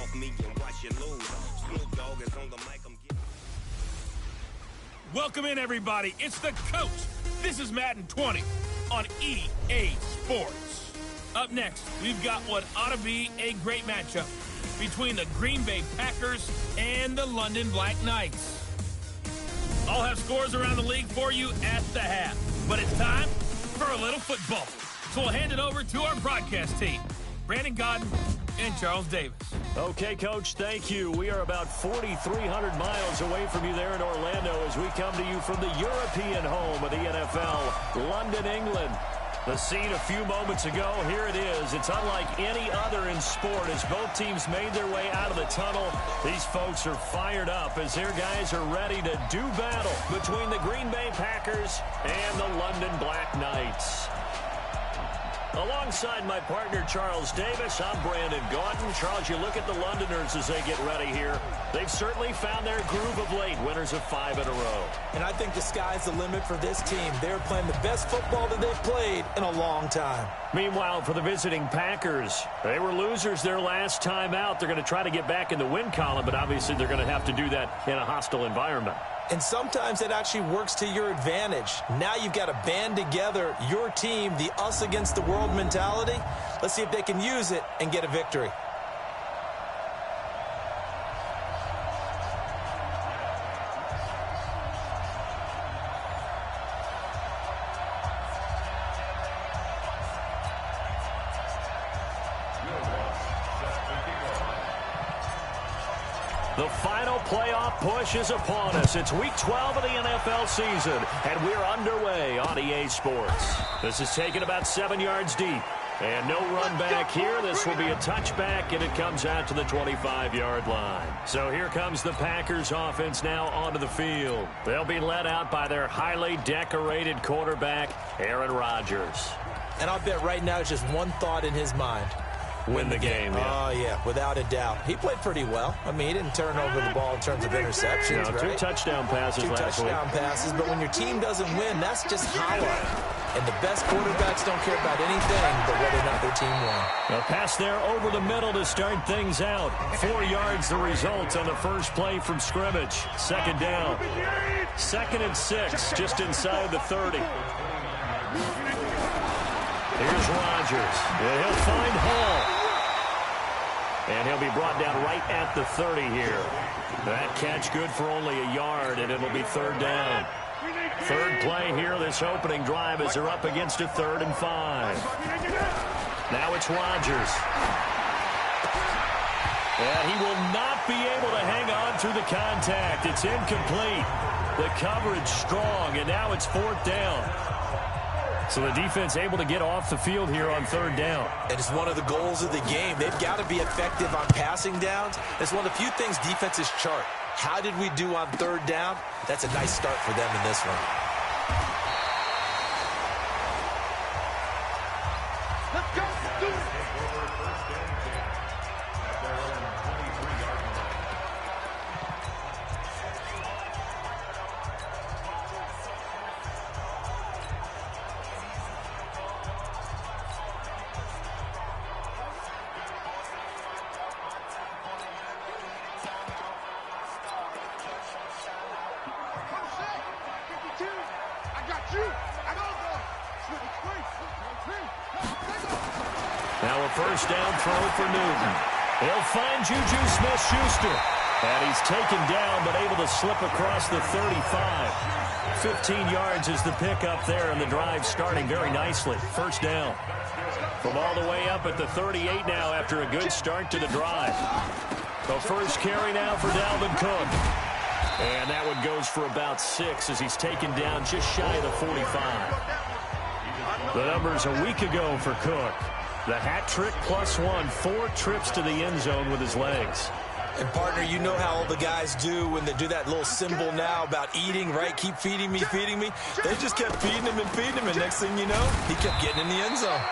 off me and watch you lose. Snoop Dogg is on the mic. Welcome in, everybody. It's the coach. This is Madden 20 on EA Sports. Up next, we've got what ought to be a great matchup between the Green Bay Packers and the London Black Knights. I'll have scores around the league for you at the half, but it's time for a little football. So we'll hand it over to our broadcast team, Brandon Godden and Charles Davis. Okay, Coach, thank you. We are about 4,300 miles away from you there in Orlando as we come to you from the European home of the NFL, London, England. The scene a few moments ago, here it is. It's unlike any other in sport as both teams made their way out of the tunnel. These folks are fired up as their guys are ready to do battle between the Green Bay Packers and the London Black Knights. Alongside my partner, Charles Davis, I'm Brandon Gaudin. Charles, you look at the Londoners as they get ready here. They've certainly found their groove of late, winners of 5 in a row. And I think the sky's the limit for this team. They're playing the best football that they've played in a long time. Meanwhile, for the visiting Packers, they were losers their last time out. They're going to try to get back in the win column, but obviously they're going to have to do that in a hostile environment. And sometimes it actually works to your advantage. Now you've got to band together your team, the us against the world mentality. Let's see if they can use it and get a victory. The final playoff push is upon us. It's week 12 of the NFL season, and we're underway on EA Sports. This is taken about 7 yards deep. And no run back here. This will be a touchback, and it comes out to the 25-yard line. So here comes the Packers offense now onto the field. They'll be led out by their highly decorated quarterback, Aaron Rodgers. And I'll bet right now it's just one thought in his mind. Win the game. Yeah. Oh, yeah, without a doubt. He played pretty well. I mean, he didn't turn over the ball in terms of interceptions, no, right? 2 touchdown passes last week. 2 touchdown passes, but when your team doesn't win, that's just hollow. And the best quarterbacks don't care about anything but whether or not their team won. A pass there over the middle to start things out. 4 yards the result on the first play from scrimmage. Second down. 2nd and 6, just inside the 30. Here's Rodgers. And he'll find Hall. And he'll be brought down right at the 30 here. That catch good for only a yard, and it'll be 3rd down. Third play here, this opening drive, as they're up against a 3rd and 5. Now it's Rodgers. And he will not be able to hang on through the contact. It's incomplete. The coverage strong, and now it's 4th down. So the defense able to get off the field here on 3rd down. And it's one of the goals of the game. They've got to be effective on passing downs. It's one of the few things defenses chart. How did we do on 3rd down? That's a nice start for them in this one. Let's go. Do it. Now a first down throw for Newton. He'll find Juju Smith-Schuster. And he's taken down but able to slip across the 35. 15 yards is the pickup there, and the drive starting very nicely. First down. From all the way up at the 38 now after a good start to the drive. The first carry now for Dalvin Cook. And that one goes for about 6 as he's taken down just shy of the 45. The numbers a week ago for Cook. The hat trick +1, 4 trips to the end zone with his legs. And, partner, you know how all the guys do when they do that little symbol now about eating, right? Keep feeding me, feeding me. They just kept feeding him, and next thing you know, he kept getting in the end zone.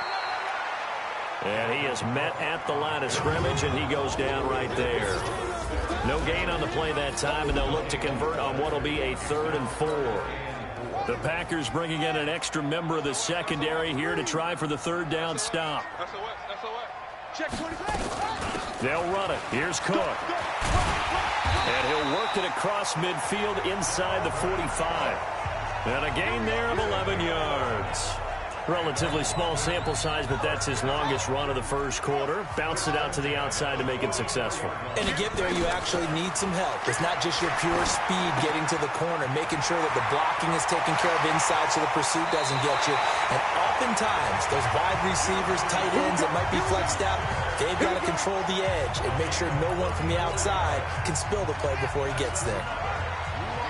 And he is met at the line of scrimmage, and he goes down right there. No gain on the play that time, and they'll look to convert on what will be a 3rd and 4. The Packers bringing in an extra member of the secondary here to try for the 3rd down stop. That's a what? Check 25. They'll run it. Here's Cook. And he'll work it across midfield inside the 45. And a gain there of 11 yards. Relatively small sample size, but that's his longest run of the first quarter. Bounce it out to the outside to make it successful. And to get there, you actually need some help. It's not just your pure speed getting to the corner, making sure that the blocking is taken care of inside so the pursuit doesn't get you. And oftentimes, those wide receivers, tight ends that might be flexed out, they've got to control the edge and make sure no one from the outside can spill the play before he gets there.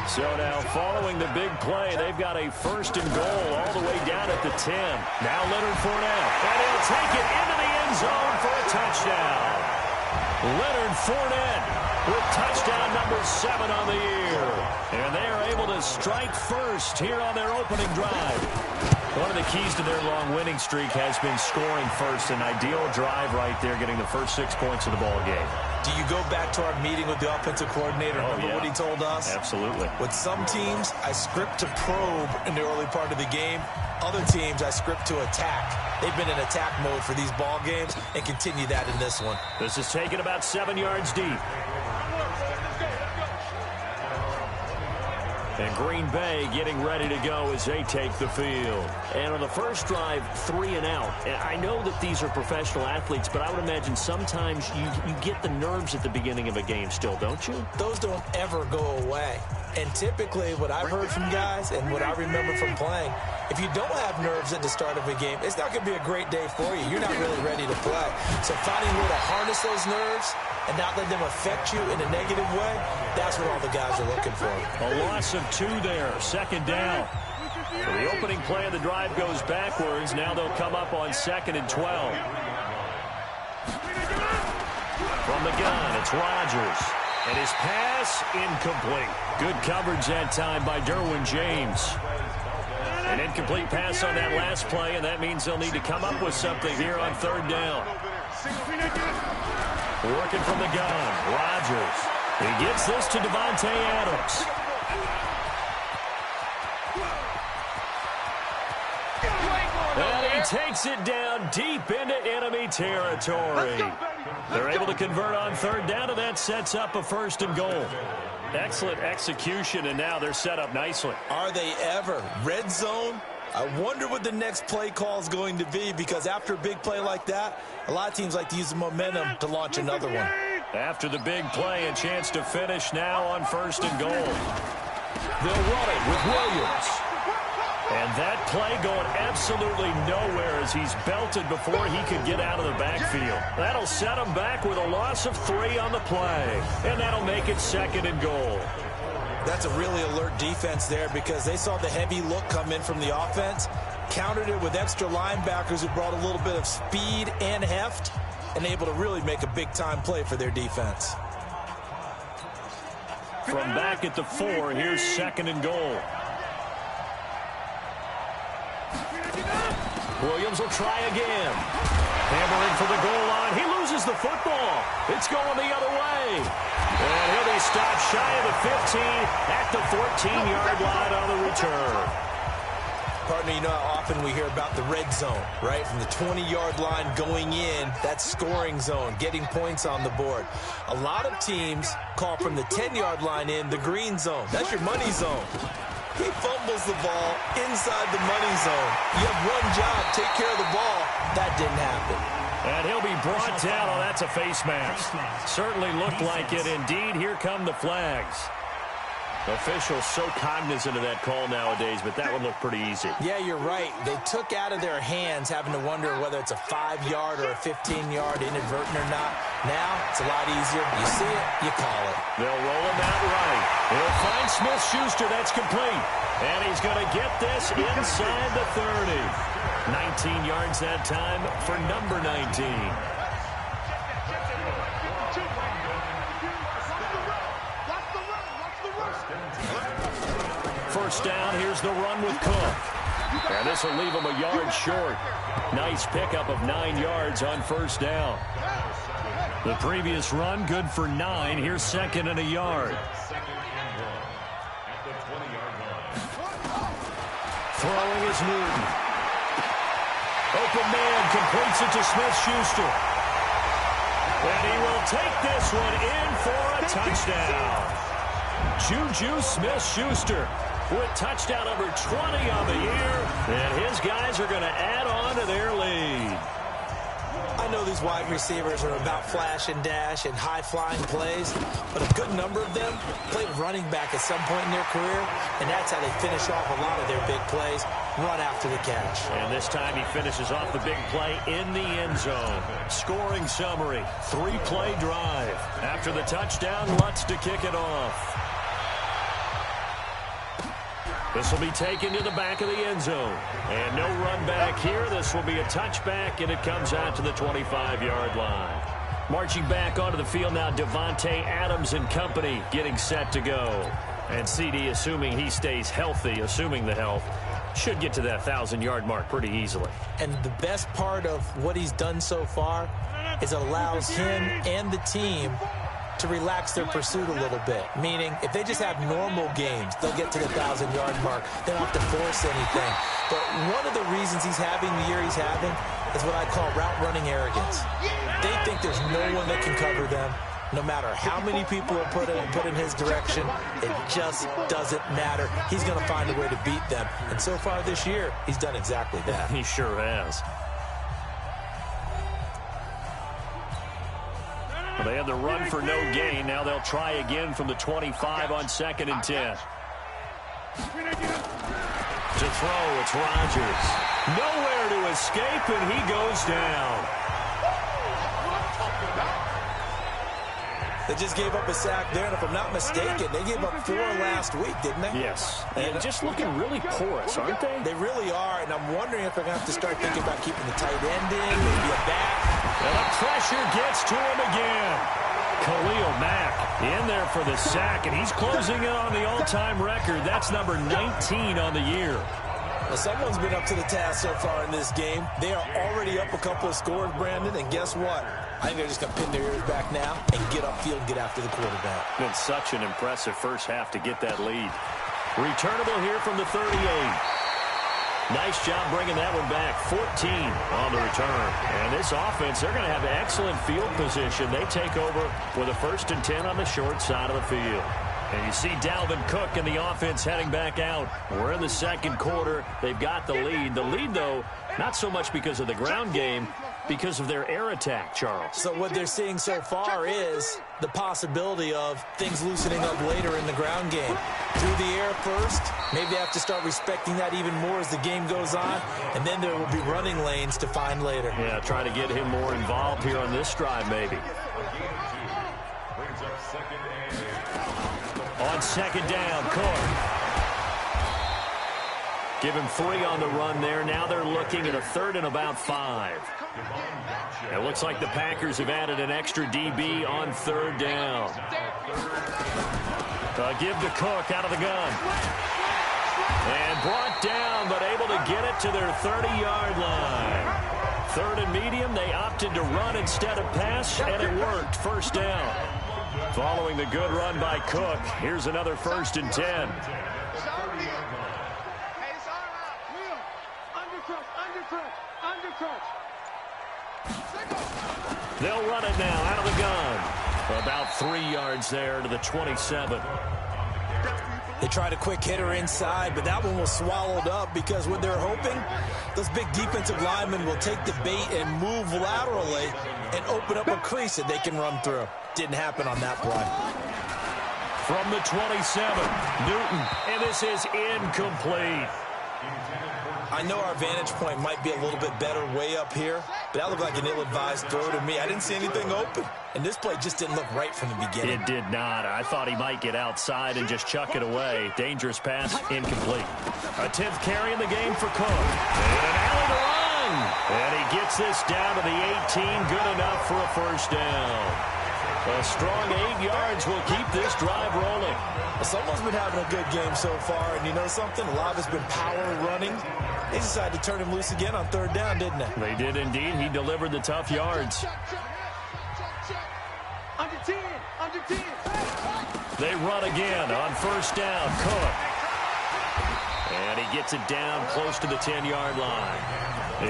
So now, following the big play, they've got a first and goal all the way down at the 10. Now Leonard Fournette, and he'll take it into the end zone for a touchdown. Leonard Fournette with touchdown number 7 on the year. And they are able to strike first here on their opening drive. One of the keys to their long winning streak has been scoring first. An ideal drive right there, getting the first 6 points of the ball game. Do you go back to our meeting with the offensive coordinator? Remember what he told us? Absolutely. With some teams, I script to probe in the early part of the game. Other teams, I script to attack. They've been in attack mode for these ball games and continue that in this one. This is taken about 7 yards deep. And Green Bay getting ready to go as they take the field. And on the first drive, 3 and out. And I know that these are professional athletes, but I would imagine sometimes you get the nerves at the beginning of a game still, don't you? Those don't ever go away. And typically what I've heard from guys and what I remember from playing, if you don't have nerves at the start of a game, it's not going to be a great day for you. You're not really ready to play. So finding a way to harness those nerves and not let them affect you in a negative way, that's what all the guys are looking for. A loss of 2 there, second down. So the opening play of the drive goes backwards. Now they'll come up on 2nd and 12. From the gun, it's Rodgers. And his pass, incomplete. Good coverage that time by Derwin James. An incomplete pass on that last play, and that means they'll need to come up with something here on 3rd down. Working from the gun, Rodgers. He gets this to Devontae Adams. And he takes it down deep into enemy territory. They're able to convert on 3rd down, and that sets up a 1st and goal. Excellent execution, and now they're set up nicely. Are they ever? Red zone? I wonder what the next play call is going to be, because after a big play like that, a lot of teams like to use the momentum to launch another one. After the big play, a chance to finish now on 1st and goal. They'll run it with Williams. And that play going absolutely nowhere as he's belted before he could get out of the backfield. That'll set him back with a loss of 3 on the play. And that'll make it 2nd and goal. That's a really alert defense there, because they saw the heavy look come in from the offense, countered it with extra linebackers who brought a little bit of speed and heft, and able to really make a big-time play for their defense. From back at the 4, here's 2nd and goal. Williams will try again. Hammering for the goal line. He loses the football. It's going the other way. And he'll be stopped shy of the 15 at the 14-yard line on the return. Partner, you know how often we hear about the red zone, right? From the 20-yard line going in, that's scoring zone, getting points on the board. A lot of teams call from the 10-yard line in the green zone. That's your money zone. He fumbles the ball inside the money zone. You have one job, take care of the ball. That didn't happen. And he'll be brought down. Oh, that's a face mask. Certainly looked like it. Indeed, here come the flags. Officials so cognizant of that call nowadays, but that one looked pretty easy. Yeah, you're right. They took out of their hands having to wonder whether it's a 5-yard or a 15-yard inadvertent or not. Now, it's a lot easier. You see it, you call it. They'll roll him out right. He'll find Smith-Schuster. That's complete. And he's going to get this inside the 30. 19 yards that time for number 19. First down, here's the run with Cook. And this will leave him a yard short. Nice pickup of 9 yards on first down. The previous run, good for 9. Here's 2nd and a yard. Throwing is Newton. Open man completes it to Smith-Schuster. And he will take this one in for a touchdown. Juju Smith-Schuster with touchdown number 20 on the year. And his guys are going to add on to their lead. I know these wide receivers are about flash and dash and high-flying plays, but a good number of them played running back at some point in their career, and that's how they finish off a lot of their big plays, run after the catch. And this time he finishes off the big play in the end zone. Scoring summary, 3-play drive. After the touchdown, Lutz to kick it off. This will be taken to the back of the end zone. And no run back here. This will be a touchback, and it comes out to the 25-yard line. Marching back onto the field now, Devontae Adams and company getting set to go. And CD, assuming he stays healthy, assuming the health, should get to that 1,000-yard mark pretty easily. And the best part of what he's done so far is it allows him and the team to relax their pursuit a little bit. Meaning, if they just have normal games, they'll get to the 1,000-yard mark. They don't have to force anything. But one of the reasons he's having the year he's having is what I call route-running arrogance. They think there's no one that can cover them. No matter how many people are put in his direction, it just doesn't matter. He's going to find a way to beat them. And so far this year, he's done exactly that. He sure has. Well, they had the run for no gain. Now they'll try again from the 25 on 2nd and 10. To throw, it's Rodgers. Nowhere to escape, and he goes down. They just gave up a sack there, and if I'm not mistaken, they gave up 4 last week, didn't they? Yes. And just looking really porous, aren't they? They really are, and I'm wondering if they're going to have to start thinking about keeping the tight end in, maybe a back. And the pressure gets to him again. Khalil Mack in there for the sack, and he's closing in on the all-time record. That's number 19 on the year. Well, someone's been up to the task so far in this game. They are already up a couple of scores, Brandon, and guess what? I think they're just going to pin their ears back now and get upfield and get after the quarterback. Been such an impressive first half to get that lead. Returnable here from the 38. Nice job bringing that one back. 14 on the return. And this offense, they're going to have excellent field position. They take over with a 1st and 10 on the short side of the field. And you see Dalvin Cook and the offense heading back out. We're in the 2nd quarter. They've got the lead. The lead, though, not so much because of the ground game, because of their air attack, Charles. So what they're seeing so far is the possibility of things loosening up later in the ground game. Through the air first, maybe they have to start respecting that even more as the game goes on, and then there will be running lanes to find later. Yeah, try to get him more involved here on this drive, maybe. On 2nd down, Cook. Give him 3 on the run there. Now they're looking at a 3rd and about 5. It looks like the Packers have added an extra DB on 3rd down. Give to Cook out of the gun. And brought down, but able to get it to their 30-yard line. 3rd and medium, they opted to run instead of pass, and it worked. 1st down. Following the good run by Cook, here's another 1st and 10. They'll run it now out of the gun. About 3 yards there to the 27. They tried a quick hitter inside, but that one was swallowed up because what they're hoping, those big defensive linemen will take the bait and move laterally and open up a crease that they can run through. Didn't happen on that play. From the 27, Newton, and this is incomplete. I know our vantage point might be a little bit better way up here, but that looked like an ill-advised throw to me. I didn't see anything open, and this play just didn't look right from the beginning. It did not. I thought he might get outside and just chuck it away. Dangerous pass, incomplete. A 10th carry in the game for Cook. And an alley to run. And he gets this down to the 18, good enough for a 1st down. A strong 8 yards will keep this drive rolling. Well, someone's been having a good game so far, and you know something? A lot of it's been power running. They decided to turn him loose again on 3rd down, didn't they? They did indeed. He delivered the tough yards. Under 10, under 10. They run again on 1st down. Cook. And he gets it down close to the 10-yard line.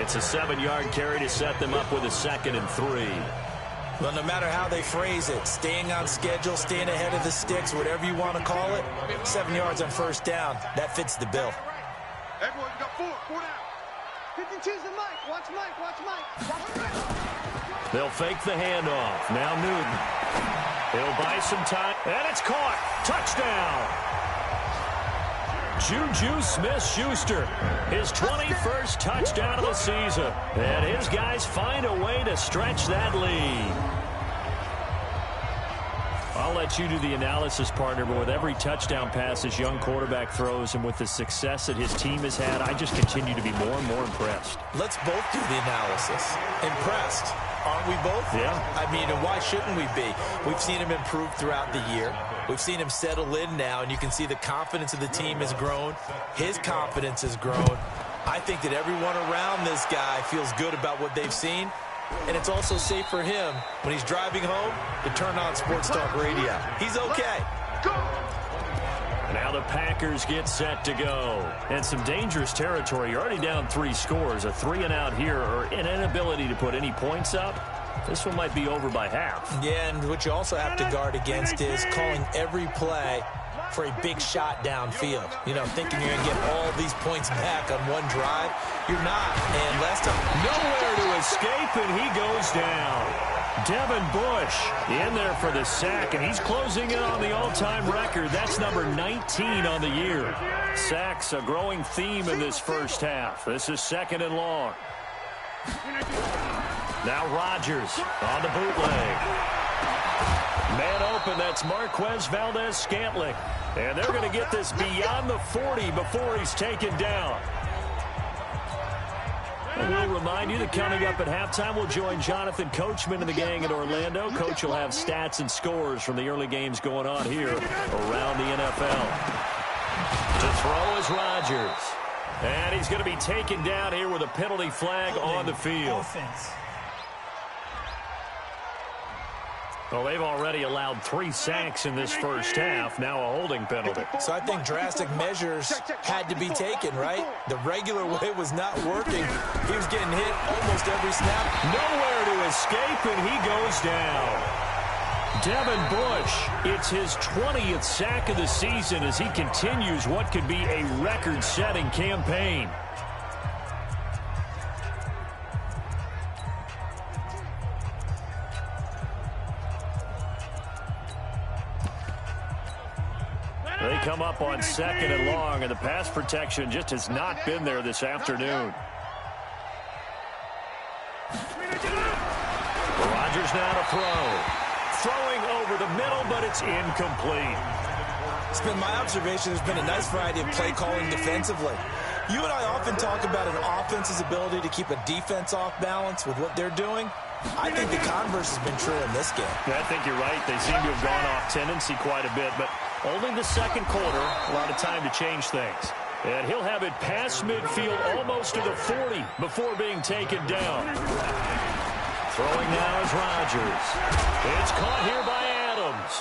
It's a 7-yard carry to set them up with a 2nd and 3. Well, no matter how they phrase it, staying on schedule, staying ahead of the sticks, whatever you want to call it, 7 yards on first down, that fits the bill. Everyone got four down. 52's the Mike. Watch Mike, watch Mike. They'll fake the handoff. Now Newton. He'll buy some time, and it's caught. Touchdown. Juju Smith-Schuster, his 21st touchdown of the season. And his guys find a way to stretch that lead. I'll let you do the analysis, partner, but with every touchdown pass this young quarterback throws and with the success that his team has had, I just continue to be more and more impressed. Let's both do the analysis. Impressed. Aren't we both? Yeah. I mean, and why shouldn't we be? We've seen him improve throughout the year. We've seen him settle in now, and you can see the confidence of the team has grown. His confidence has grown. I think that everyone around this guy feels good about what they've seen, and it's also safe for him when he's driving home to turn on Sports Talk Radio. He's okay. Now the Packers get set to go. And some dangerous territory. You're already down 3 scores. A 3-and-out here, or an inability to put any points up. This one might be over by half. Yeah, and what you also have to guard against is calling every play for a big shot downfield. You know, thinking you're going to get all these points back on one drive. You're not. And last time, nowhere to escape, and he goes down. Devin Bush in there for the sack, and he's closing in on the all-time record. That's number 19 on the year. Sacks, a growing theme in this first half. This is 2nd and long. Now Rodgers on the bootleg. Man open, that's Marquez Valdez-Scantling. And they're going to get this beyond the 40 before he's taken down. And we'll remind you that coming up at halftime, we'll join Jonathan Coachman and the gang in Orlando. Coach will have stats and scores from the early games going on here around the NFL. To throw is Rodgers. And he's going to be taken down here with a penalty flag on the field. Well, they've already allowed 3 sacks in this first half. Now a holding penalty. So I think drastic measures had to be taken, right? The regular way was not working. He was getting hit almost every snap. Nowhere to escape, and he goes down. Devin Bush, it's his 20th sack of the season as he continues what could be a record-setting campaign. They come up on 2nd and long, and the pass protection just has not been there this afternoon. Rodgers now to throw. Throwing over the middle, but it's incomplete. It's been my observation there's been a nice variety of play calling defensively. You and I often talk about an offense's ability to keep a defense off balance with what they're doing. I think the converse has been true in this game. I think you're right. They seem to have gone off tendency quite a bit, but only the second quarter, a lot of time to change things. And he'll have it past midfield almost to the 40 before being taken down. Throwing now is Rodgers. It's caught here by Adams.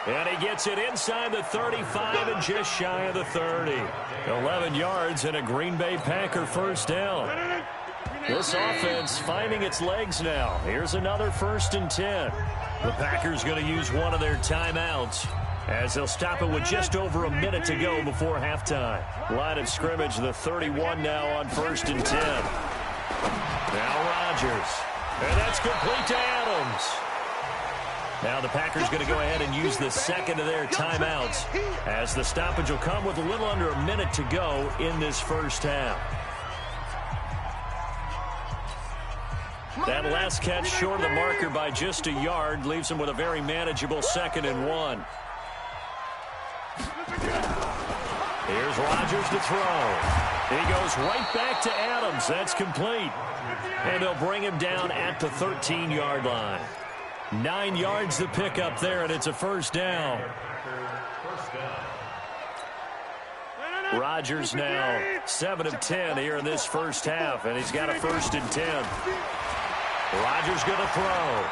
And he gets it inside the 35 and just shy of the 30. 11 yards and a Green Bay Packer first down. This offense finding its legs now. Here's another 1st and 10. The Packers going to use one of their timeouts as they'll stop it with just over a minute to go before halftime. Line of scrimmage, the 31 now on 1st and 10. Now Rodgers. And that's complete to Adams. Now the Packers going to go ahead and use the second of their timeouts as the stoppage will come with a little under a minute to go in this first half. That last catch short of the marker by just a yard leaves him with a very manageable 2nd and 1. Here's Rodgers to throw. He goes right back to Adams. That's complete. And they'll bring him down at the 13-yard line. 9 yards to pick up there, and it's a first down. Rodgers now 7 of 10 here in this first half, and he's got a 1st and 10. Rodgers going to throw.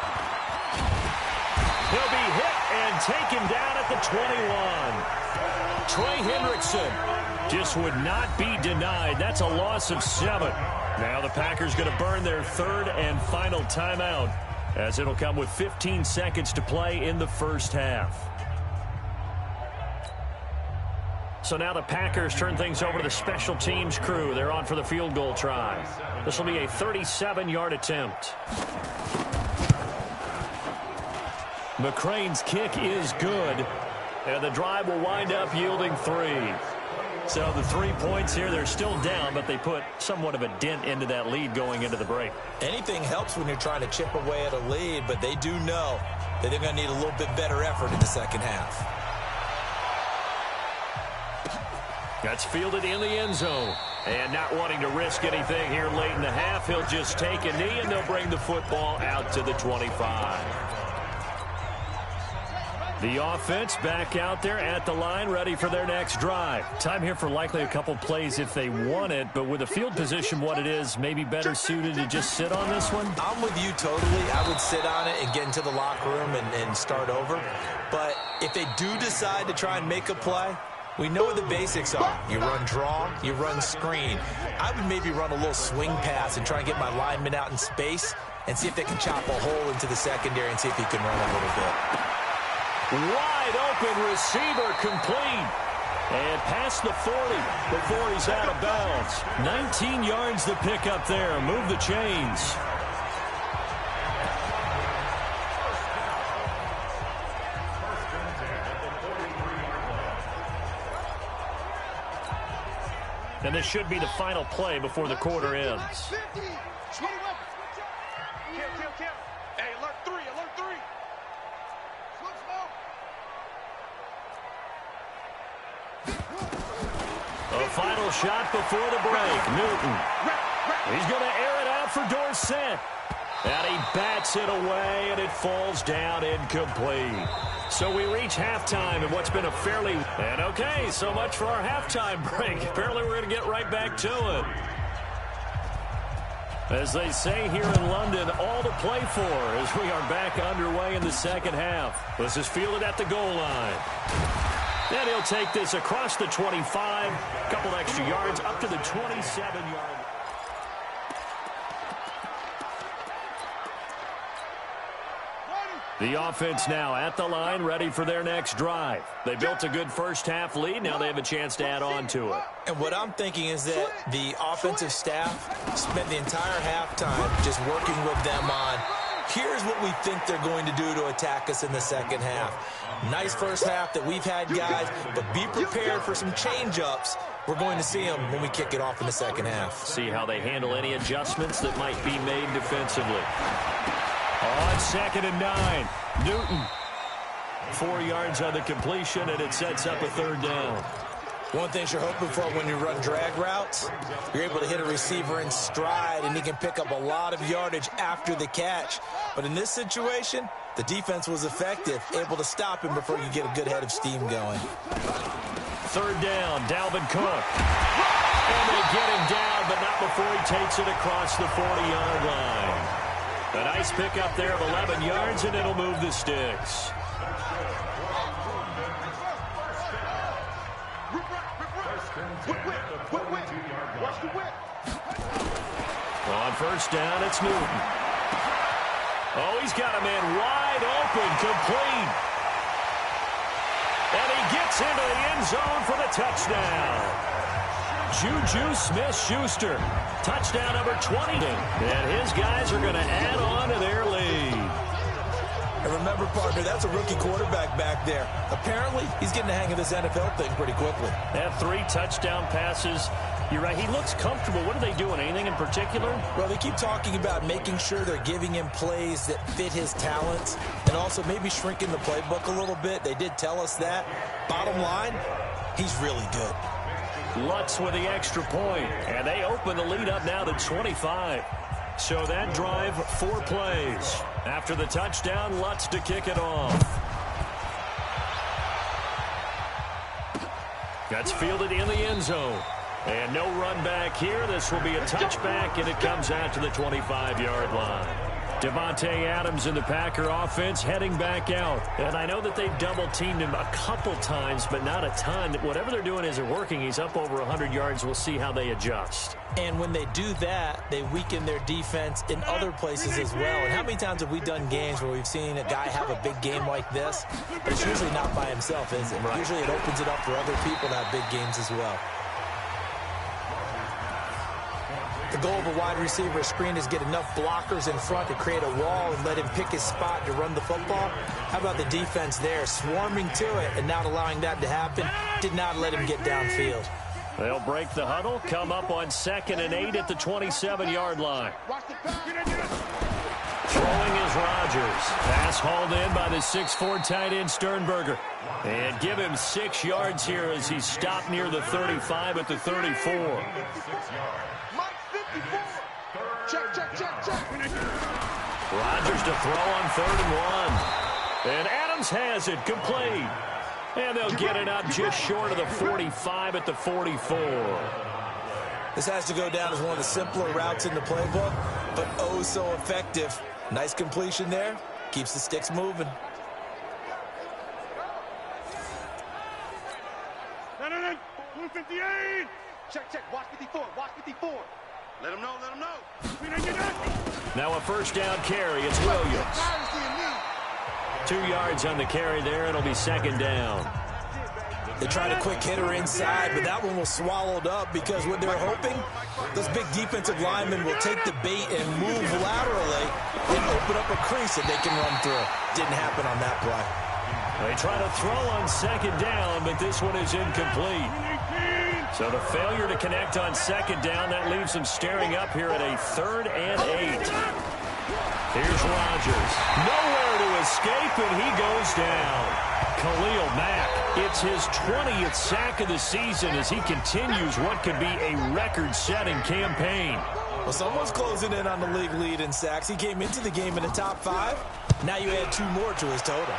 He'll be hit and taken down at the 21. Trey Hendrickson just would not be denied. That's a loss of 7. Now the Packers going to burn their 3rd and final timeout as it'll come with 15 seconds to play in the first half. So now the Packers turn things over to the special teams crew. They're on for the field goal try. This will be a 37-yard attempt. McCrane's kick is good, and the drive will wind up yielding 3. So the 3 points here, they're still down, but they put somewhat of a dent into that lead going into the break. Anything helps when you're trying to chip away at a lead, but they do know that they're going to need a little bit better effort in the second half. That's fielded in the end zone. And not wanting to risk anything here late in the half, he'll just take a knee, and they'll bring the football out to the 25. The offense back out there at the line, ready for their next drive. Time here for likely a couple plays if they want it, but with the field position what it is, maybe better suited to just sit on this one? I'm with you totally. I would sit on it and get into the locker room and start over. But if they do decide to try and make a play, we know what the basics are. You run draw, you run screen. I would maybe run a little swing pass and try and get my lineman out in space and see if they can chop a hole into the secondary and see if he can run a little bit. Wide open receiver complete. And past the 40 before he's out of bounds. 19 yards to pick up there. Move the chains. And this should be the final play before the quarter ends. A final shot before the break. Newton. He's going to air it out for Dorsett. And he bats it away, and it falls down incomplete. So we reach halftime in what's been a fairly... And okay, so much for our halftime break. Apparently we're going to get right back to it. As they say here in London, all to play for as we are back underway in the second half. This is fielded at the goal line. And he'll take this across the 25, a couple extra yards up to the 27-yard. The offense now at the line, ready for their next drive. They built a good first-half lead. Now they have a chance to add on to it. And what I'm thinking is that the offensive staff spent the entire halftime just working with them on, here's what we think they're going to do to attack us in the second half. Nice first half that we've had, guys, but be prepared for some change-ups. We're going to see them when we kick it off in the second half. See how they handle any adjustments that might be made defensively. On 2nd and 9, Newton. 4 yards on the completion, and it sets up a third down. One thing you're hoping for when you run drag routes, you're able to hit a receiver in stride, and he can pick up a lot of yardage after the catch. But in this situation, the defense was effective, able to stop him before you get a good head of steam going. Third down, Dalvin Cook. And they get him down, but not before he takes it across the 40-yard line. A nice pickup there of 11 yards, and it'll move the sticks. On first down, it's Newton. Oh, he's got a man wide open, complete. And he gets into the end zone for the touchdown. Juju Smith-Schuster, touchdown number 20. And his guys are going to add on to their lead. And remember, partner, that's a rookie quarterback back there. Apparently, he's getting the hang of this NFL thing pretty quickly. They have 3 touchdown passes. You're right, he looks comfortable. What are they doing? Anything in particular? Well, they keep talking about making sure they're giving him plays that fit his talents and also maybe shrinking the playbook a little bit. They did tell us that. Bottom line, he's really good. Lutz with the extra point, and they open the lead up now to 25. So that drive, 4 plays. After the touchdown, Lutz to kick it off. That's fielded in the end zone. And no run back here. This will be a touchback, and it comes out to the 25-yard line. Devontae Adams in the Packer offense heading back out. And I know that they've double-teamed him a couple times, but not a ton. Whatever they're doing isn't working. He's up over 100 yards. We'll see how they adjust. And when they do that, they weaken their defense in other places as well. And how many times have we done games where we've seen a guy have a big game like this? But it's usually not by himself, is it? Right. Usually it opens it up for other people to have big games as well. The goal of a wide receiver screen is get enough blockers in front to create a wall and let him pick his spot to run the football. How about the defense there, swarming to it and not allowing that to happen? Did not let him get downfield. They'll break the huddle, come up on 2nd and 8 at the 27-yard line. Throwing is Rodgers. Pass hauled in by the 6'4" tight end Sternberger. And give him 6 yards here as he's stopped near the 35 at the 34. Check. Rodgers to throw on 3rd and 1. And Adams has it complete. And they'll get it up just short of the 45 at the 44. This has to go down as one of the simpler routes in the playbook, but oh so effective. Nice completion there. Keeps the sticks moving. No. 58. Check. Watch 54. Let him know. Now a first down carry. It's Williams. 2 yards on the carry there. It'll be 2nd down. They tried a quick hitter inside, but that one was swallowed up because what they're hoping, those big defensive linemen will take the bait and move laterally and open up a crease that they can run through. Didn't happen on that play. They try to throw on 2nd down, but this one is incomplete. So the failure to connect on 2nd down, that leaves them staring up here at a 3rd and 8. Here's Rodgers. Nowhere to escape, and he goes down. Khalil Mack, it's his 20th sack of the season as he continues what could be a record-setting campaign. Well, someone's closing in on the league lead in sacks. He came into the game in the top 5. Now you add 2 more to his total.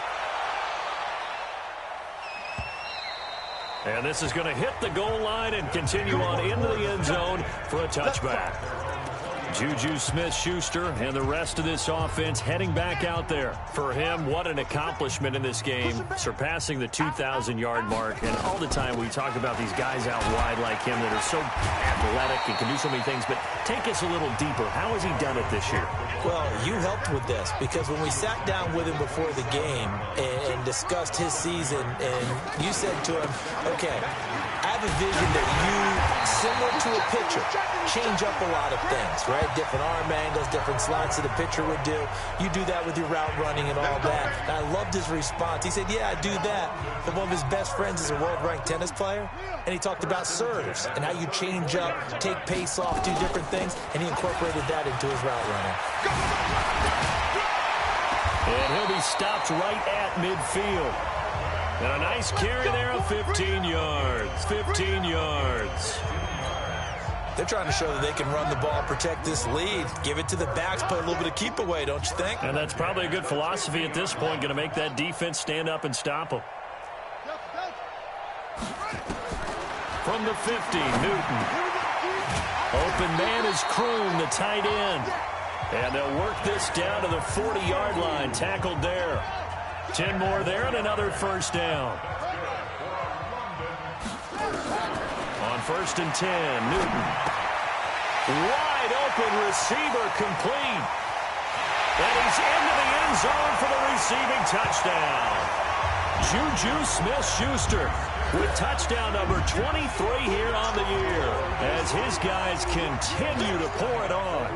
And this is going to hit the goal line and continue on into the end zone for a touchback. Juju Smith-Schuster and the rest of this offense heading back out there. For him, what an accomplishment in this game, surpassing the 2,000-yard mark. And all the time we talk about these guys out wide like him that are so athletic and can do so many things. But take us a little deeper. How has he done it this year? Well, you helped with this because when we sat down with him before the game and discussed his season, and you said to him, okay, I have a vision that you, similar to a pitcher, change up a lot of things, right? Different arm angles, different slots that a pitcher would do. You do that with your route running and all that. And I loved his response. He said, yeah, I do that. But one of his best friends is a world-ranked tennis player. And he talked about serves and how you change up, take pace off, do different things. And he incorporated that into his route running. And he'll be stopped right at midfield. And a nice carry there of 15 yards. 15 yards. They're trying to show that they can run the ball, protect this lead, give it to the backs, play a little bit of keep away, don't you think? And that's probably a good philosophy at this point, going to make that defense stand up and stop them. From the 50, Newton. Open man is Kroon, the tight end. And they'll work this down to the 40-yard line, tackled there. 10 more there and another first down. On 1st and 10, Newton. Wide open receiver complete. And he's into the end zone for the receiving touchdown. Juju Smith-Schuster with touchdown number 23 here on the year as his guys continue to pour it on.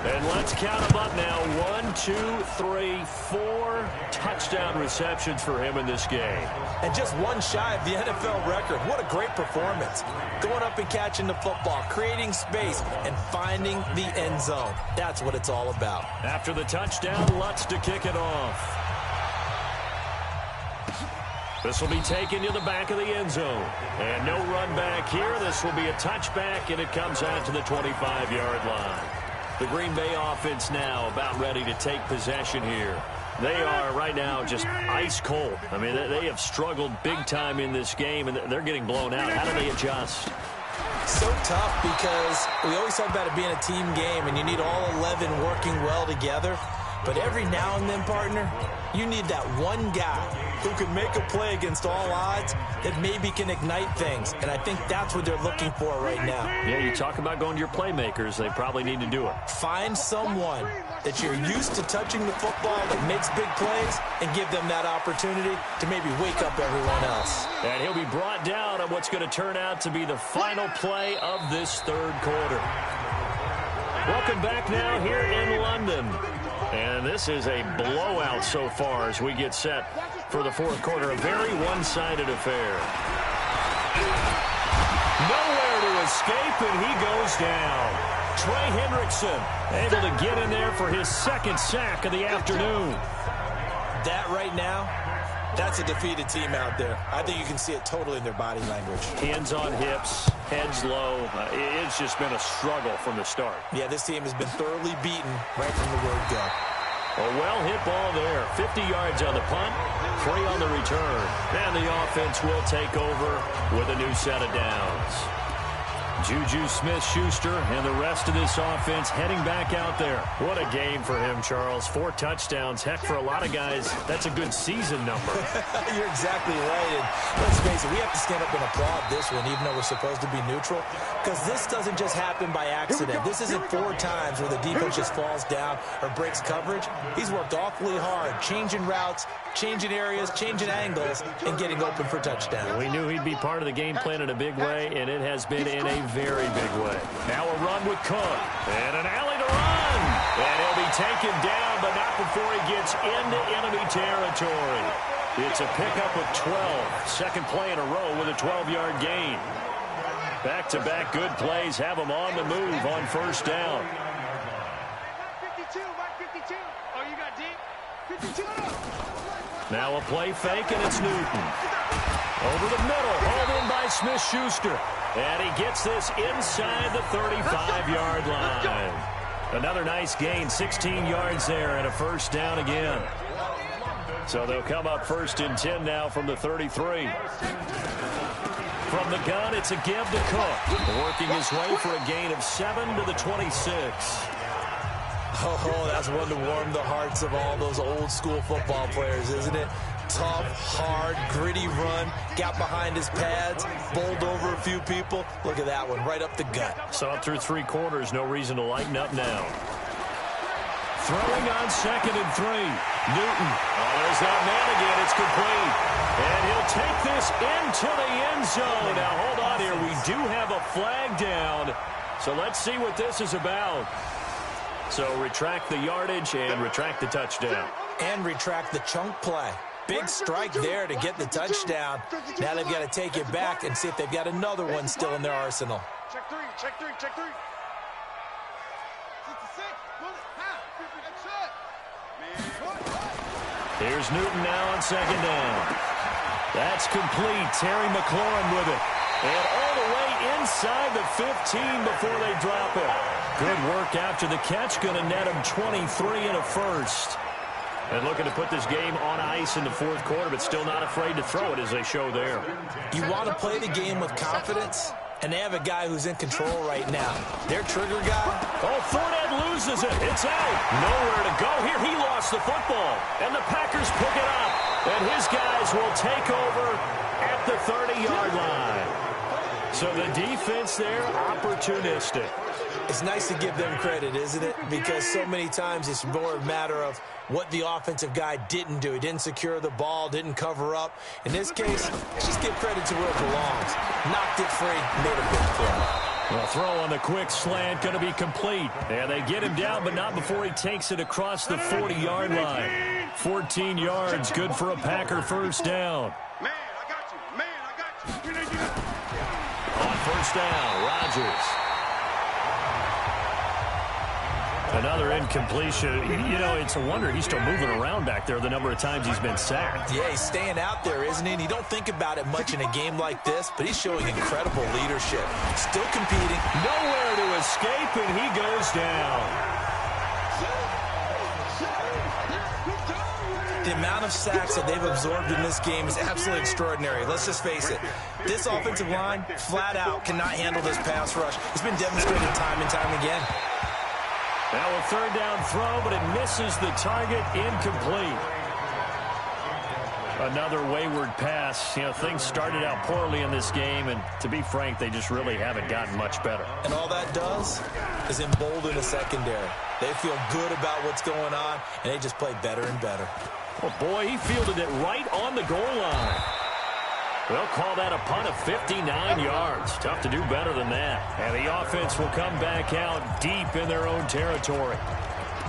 And let's count them up now. 1, 2, 3, 4 touchdown receptions for him in this game. And just one shy of the NFL record. What a great performance. Going up and catching the football, creating space, and finding the end zone. That's what it's all about. After the touchdown, Lutz to kick it off. This will be taken to the back of the end zone. And no run back here. This will be a touchback, and it comes out to the 25-yard line. The Green Bay offense now about ready to take possession here. They are right now just ice cold. I mean, they have struggled big time in this game, and they're getting blown out. How do they adjust? So tough because we always talk about it being a team game, and you need all 11 working well together. But every now and then, partner, you need that one guy who can make a play against all odds that maybe can ignite things. And I think that's what they're looking for right now. Yeah, you talk about going to your playmakers. They probably need to do it. Find someone that you're used to touching the football that makes big plays and give them that opportunity to maybe wake up everyone else. And he'll be brought down on what's going to turn out to be the final play of this third quarter. Welcome back now here in London. And this is a blowout so far as we get set for the fourth quarter. A very one-sided affair. Nowhere to escape, and he goes down. Trey Hendrickson able to get in there for his second sack of the afternoon. That right now, that's a defeated team out there. I think you can see it totally in their body language. Hands on hips, heads low. It's just been a struggle from the start. Yeah, this team has been thoroughly beaten right from the word go. A well-hit ball there. 50 yards on the punt, 3 on the return. And the offense will take over with a new set of downs. Juju Smith-Schuster and the rest of this offense heading back out there. What a game for him, Charles. 4 touchdowns. Heck, for a lot of guys, that's a good season number. You're exactly right. And let's face it, we have to stand up and applaud this one, even though we're supposed to be neutral, because this doesn't just happen by accident. This isn't 4 times where the defense just falls down or breaks coverage. He's worked awfully hard, changing routes, changing areas, changing angles, and getting open for touchdown. We knew he'd be part of the game plan in a big way, and it has been in a very big way. Now a run with Cook, and an alley to run. And he'll be taken down, but not before he gets into enemy territory. It's a pickup of 12. Second play in a row with a 12-yard gain. Back-to-back good plays have him on the move on first down. 52, Mike 52. Oh, you got deep? 52. Now a play fake, and it's Newton. Over the middle, hauled in by Smith-Schuster. And he gets this inside the 35-yard line. Another nice gain, 16 yards there, and a first down again. So they'll come up first and 10 now from the 33. From the gun, it's a give to Cook. Working his way for a gain of 7 to the 26. Oh, that's one to warm the hearts of all those old-school football players, isn't it? Tough, hard, gritty run, got behind his pads, bowled over a few people. Look at that one, right up the gut. Saw it through 3 quarters, no reason to lighten up now. Throwing on 2nd and 3. Newton. Oh, there's that man again. It's complete. And he'll take this into the end zone. Now, hold on here. We do have a flag down. So let's see what this is about. So retract the yardage and retract the touchdown. And retract the chunk play. Big strike there to get the touchdown. Now they've got to take it back and see if they've got another one still in their arsenal. Check 3, check 3, check 3. 66, run it, half. That's it. Here's Newton now on 2nd down. That's complete. Terry McLaurin with it. And all the way inside the 15 before they drop it. Good work after the catch. Going to net him 23 and a first. And looking to put this game on ice in the fourth quarter, but still not afraid to throw it as they show there. You want to play the game with confidence, and they have a guy who's in control right now. Their trigger guy. Oh, Fournette loses it. It's out. Nowhere to go here. He lost the football, and the Packers pick it up. And his guys will take over at the 30-yard line. So the defense there, opportunistic. It's nice to give them credit, isn't it? Because so many times it's more a matter of what the offensive guy didn't do. He didn't secure the ball, didn't cover up. In this case, let's just give credit to where it belongs. Knocked it free, made a big play. Well, throw on the quick slant, going to be complete. And they get him down, but not before he takes it across the 40-yard line. 14 yards, good for a Packer first down. Man, I got you. Man, I got you. On first down, Rodgers. Another incompletion. You know, it's a wonder he's still moving around back there the number of times he's been sacked. Yeah, he's staying out there, isn't he? And you don't think about it much in a game like this, but he's showing incredible leadership. Still competing. Nowhere to escape, and he goes down. The amount of sacks that they've absorbed in this game is absolutely extraordinary. Let's just face it. This offensive line, flat out, cannot handle this pass rush. It's been demonstrated time and time again. Now a third down throw, but it misses the target, incomplete. Another wayward pass. You know, things started out poorly in this game, and to be frank, they just really haven't gotten much better. And all that does is embolden the secondary. They feel good about what's going on, and they just play better and better. Oh, boy, he fielded it right on the goal line. They'll call that a punt of 59 yards. Tough to do better than that. And the offense will come back out deep in their own territory.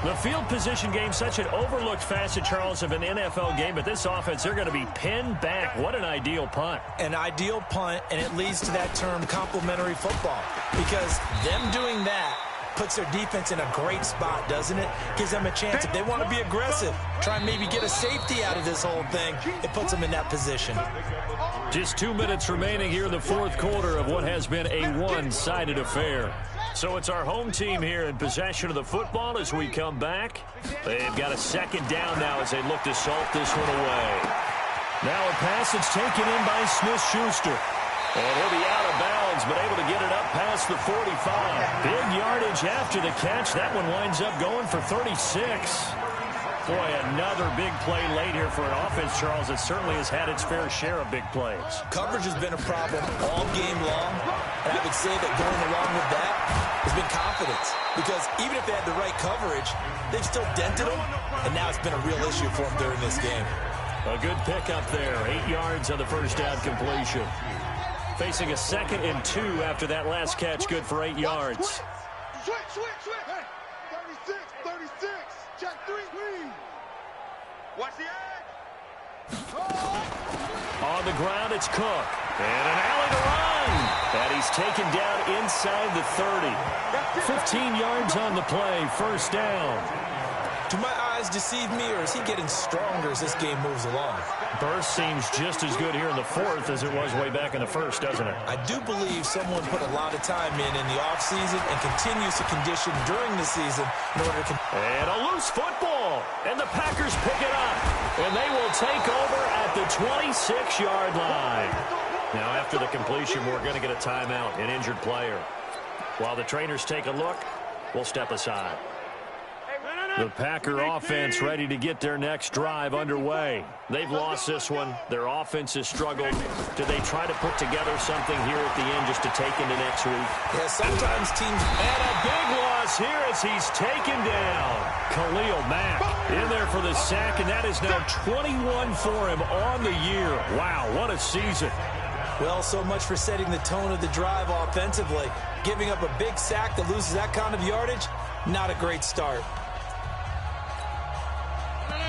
The field position game, such an overlooked facet, Charles, of an NFL game, but this offense, they're going to be pinned back. What an ideal punt. An ideal punt, and it leads to that term complementary football, because them doing that puts their defense in a great spot, doesn't it? Gives them a chance. If they want to be aggressive, try and maybe get a safety out of this whole thing, it puts them in that position. Just 2 minutes remaining here in the fourth quarter of what has been a one-sided affair. So it's our home team here in possession of the football as we come back. They've got a second down now as they look to salt this one away. Now a pass that's taken in by Smith-Schuster. And he'll be out of bounds, but able to get it up past the 45. Big yardage after the catch. That one winds up going for 36. Boy, another big play late here for an offense, Charles, that certainly has had its fair share of big plays. Coverage has been a problem all game long, and I would say that going along with that has been confidence. Because even if they had the right coverage, they've still dented them, and now it's been a real issue for them during this game. A good pickup there, 8 yards on the first down completion. Facing a 2nd and 2 after that last catch, good for 8 yards. Switch. Hey, 36. Check 3. Watch the edge. On the ground, it's Cook. And an alley to run. And he's taken down inside the 30. 15 yards on the play, first down. Do my eyes deceive me, or is he getting stronger as this game moves along? Burst seems just as good here in the fourth as it was way back in the first, doesn't it? I do believe someone put a lot of time in the offseason and continues to condition during the season in order to... And a loose football. And the Packers pick it up. And they will take over at the 26-yard line. Now, after the completion, we're going to get a timeout, an injured player. While the trainers take a look, we'll step aside. The Packer offense ready to get their next drive underway. They've lost this one. Their offense has struggled. Do they try to put together something here at the end just to take into next week? Yeah, sometimes teams... And a big loss here as he's taken down. Khalil Mack in there for the sack, and that is now 21 for him on the year. Wow, what a season. Well, so much for setting the tone of the drive offensively. Giving up a big sack that loses that kind of yardage, not a great start.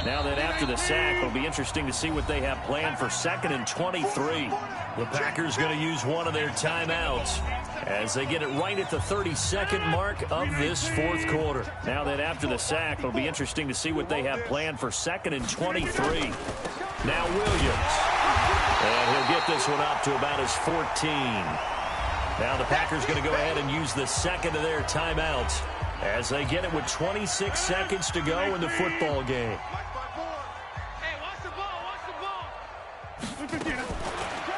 Now that after the sack, it'll be interesting to see what they have planned for 2nd and 23. The Packers going to use one of their timeouts as they get it right at the 32nd mark of this fourth quarter. Now that after the sack, it'll be interesting to see what they have planned for 2nd and 23. Now Williams. And he'll get this one up to about his 14. Now the Packers going to go ahead and use the second of their timeouts as they get it with 26 seconds to go in the football game.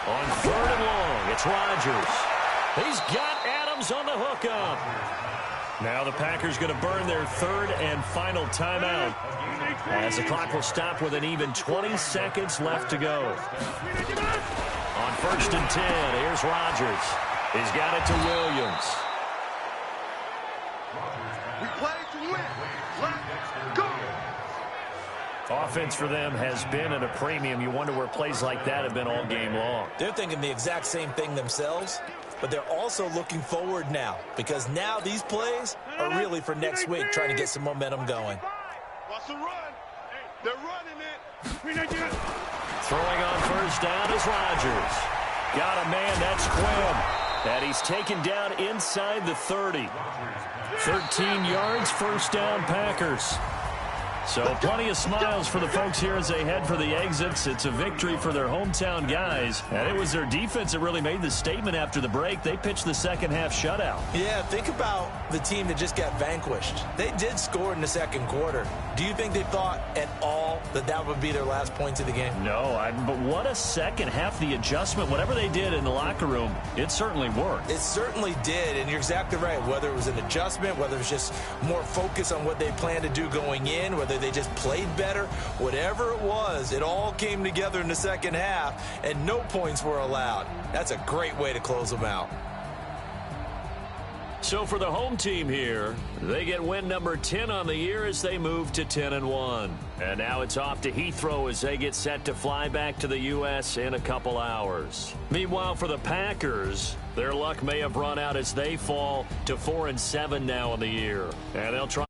On 3rd and long, it's Rodgers. He's got Adams on the hookup. Now the Packers going to burn their 3rd and final timeout as the clock will stop with an even 20 seconds left to go. On 1st and 10, here's Rodgers. He's got it to Williams. We play to win. Let's go. Offense for them has been at a premium. You wonder where plays like that have been all game long. They're thinking the exact same thing themselves, but they're also looking forward now, because now these plays are really for next week, trying to get some momentum going. Watch the run. They're running it. Throwing on 1st down is Rodgers. Got a man, that's Quinn. And he's taken down inside the 30. 13 yards, 1st down Packers. So plenty of smiles for the folks here as they head for the exits. It's a victory for their hometown guys. And it was their defense that really made the statement after the break. They pitched the second half shutout. Yeah, think about the team that just got vanquished. They did score in the second quarter. Do you think they thought at all that that would be their last points of the game? No, but what a second half. The adjustment, whatever they did in the locker room, it certainly worked. It certainly did, and you're exactly right. Whether it was an adjustment, whether it was just more focus on what they planned to do going in, whether they just played better, whatever it was, it all came together in the second half, and no points were allowed. That's a great way to close them out. So for the home team here, they get win number 10 on the year as they move to 10-1. And now it's off to Heathrow as they get set to fly back to the U.S. in a couple hours. Meanwhile, for the Packers, their luck may have run out as they fall to 4-7 now in the year. And they'll try